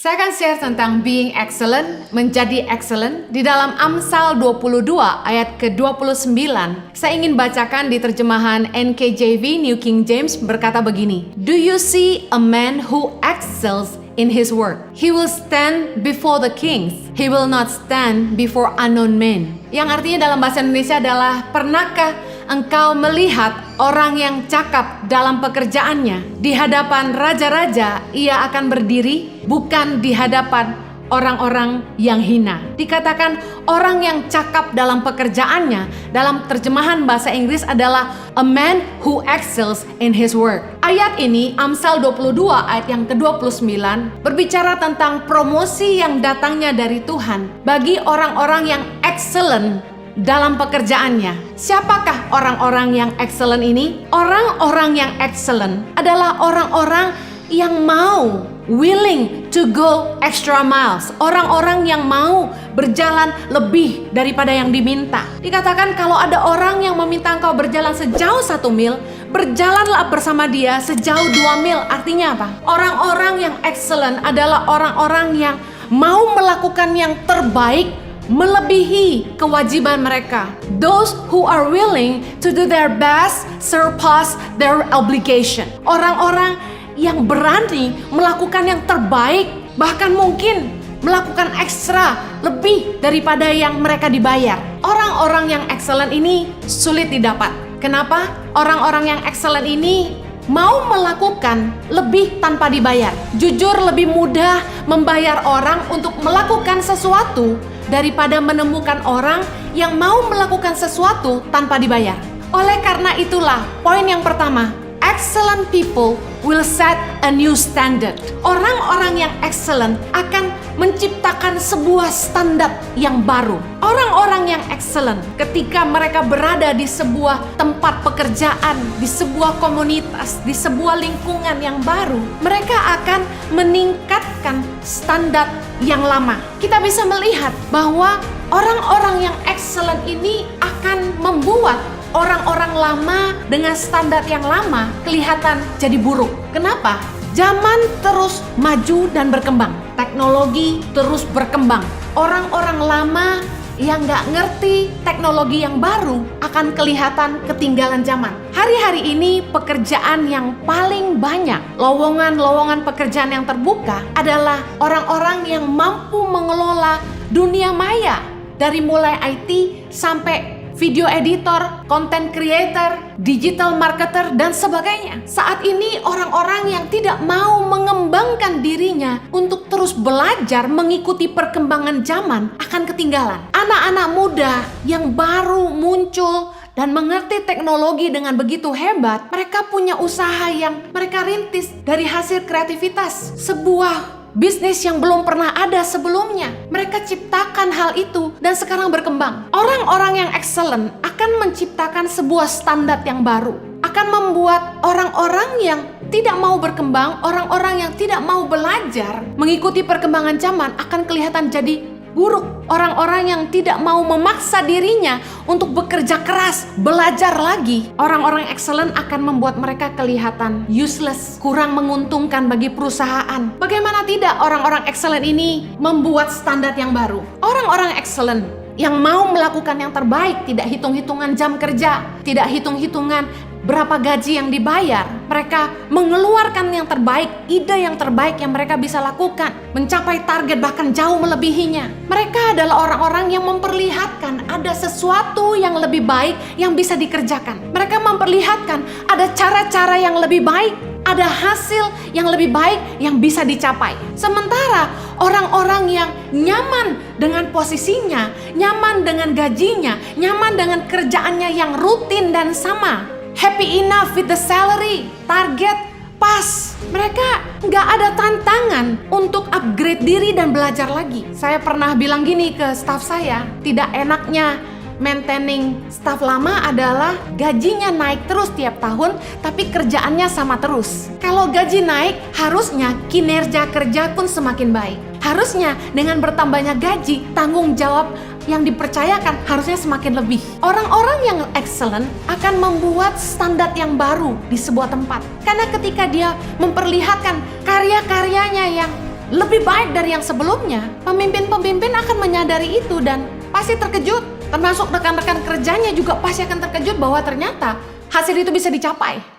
Saya akan share tentang being excellent, menjadi excellent di dalam Amsal 22 ayat ke-29. Saya ingin bacakan di terjemahan NKJV New King James berkata begini. Do you see a man who excels in his work? He will stand before the kings. He will not stand before unknown men. Yang artinya dalam bahasa Indonesia adalah, pernahkah engkau melihat orang yang cakap dalam pekerjaannya? Di hadapan raja-raja ia akan berdiri, bukan di hadapan orang-orang yang hina. Dikatakan orang yang cakap dalam pekerjaannya, dalam terjemahan bahasa Inggris adalah a man who excels in his work. Ayat ini, Amsal 22 ayat yang ke-29, berbicara tentang promosi yang datangnya dari Tuhan bagi orang-orang yang excellent dalam pekerjaannya. Siapakah orang-orang yang excellent ini? Orang-orang yang excellent adalah orang-orang yang mau, willing to go extra miles. Orang-orang yang mau berjalan lebih daripada yang diminta. Dikatakan kalau ada orang yang meminta engkau berjalan sejauh 1 mil, berjalanlah bersama dia sejauh 2 mil. Artinya apa? Orang-orang yang excellent adalah orang-orang yang mau melakukan yang terbaik, melebihi kewajiban mereka. Those who are willing to do their best surpass their obligation. Orang-orang yang berani melakukan yang terbaik, bahkan mungkin melakukan ekstra lebih daripada yang mereka dibayar. Orang-orang yang excellent ini sulit didapat. Kenapa? Orang-orang yang excellent ini mau melakukan lebih tanpa dibayar. Jujur, lebih mudah membayar orang untuk melakukan sesuatu daripada menemukan orang yang mau melakukan sesuatu tanpa dibayar. Oleh karena itulah, poin yang pertama, excellent people will set a new standard. Orang-orang yang excellent akan menciptakan sebuah standar yang baru. Orang-orang yang excellent ketika mereka berada di sebuah tempat pekerjaan, di sebuah komunitas, di sebuah lingkungan yang baru, mereka akan meningkatkan standar yang lama. Kita bisa melihat bahwa orang-orang yang excellent ini akan membuat orang-orang lama dengan standar yang lama kelihatan jadi buruk. Kenapa? Zaman terus maju dan berkembang. Teknologi terus berkembang. Orang-orang lama yang gak ngerti teknologi yang baru akan kelihatan ketinggalan zaman. Hari-hari ini pekerjaan yang paling banyak, lowongan-lowongan pekerjaan yang terbuka adalah orang-orang yang mampu mengelola dunia maya. Dari mulai IT sampai video editor, content creator, digital marketer, dan sebagainya. Saat ini orang-orang yang tidak mau mengembangkan dirinya untuk terus belajar mengikuti perkembangan zaman akan ketinggalan. Anak-anak muda yang baru muncul dan mengerti teknologi dengan begitu hebat, mereka punya usaha yang mereka rintis dari hasil kreativitas. Sebuah bisnis yang belum pernah ada sebelumnya. Mereka ciptakan hal itu dan sekarang berkembang. Orang-orang yang excellent akan menciptakan sebuah standar yang baru. Akan membuat orang-orang yang tidak mau berkembang, orang-orang yang tidak mau belajar mengikuti perkembangan zaman akan kelihatan jadi buruk. Orang-orang yang tidak mau memaksa dirinya untuk bekerja keras, belajar lagi, orang-orang excellent akan membuat mereka kelihatan useless, kurang menguntungkan bagi perusahaan. Bagaimana tidak orang-orang excellent ini membuat standar yang baru? Orang-orang excellent yang mau melakukan yang terbaik, tidak hitung-hitungan jam kerja, tidak hitung-hitungan berapa gaji yang dibayar. Mereka mengeluarkan yang terbaik, ide yang terbaik yang mereka bisa lakukan, mencapai target bahkan jauh melebihinya. Mereka adalah orang-orang yang memperlihatkan ada sesuatu yang lebih baik yang bisa dikerjakan. Mereka memperlihatkan ada cara-cara yang lebih baik, ada hasil yang lebih baik yang bisa dicapai. Sementara orang-orang yang nyaman dengan posisinya, nyaman dengan gajinya, nyaman dengan kerjaannya yang rutin dan sama, happy enough with the salary, target pas, mereka nggak ada tantangan untuk upgrade diri dan belajar lagi. Saya pernah bilang gini ke staff saya, tidak enaknya maintaining staff lama adalah gajinya naik terus tiap tahun, tapi kerjaannya sama terus. Kalau gaji naik, harusnya kinerja kerja pun semakin baik. Harusnya dengan bertambahnya gaji, tanggung jawab yang dipercayakan harusnya semakin lebih. Orang-orang yang excellent akan membuat standar yang baru di sebuah tempat. Karena ketika dia memperlihatkan karya-karyanya yang lebih baik dari yang sebelumnya, pemimpin-pemimpin akan menyadari itu dan pasti terkejut. Termasuk rekan-rekan kerjanya juga pasti akan terkejut bahwa ternyata hasil itu bisa dicapai.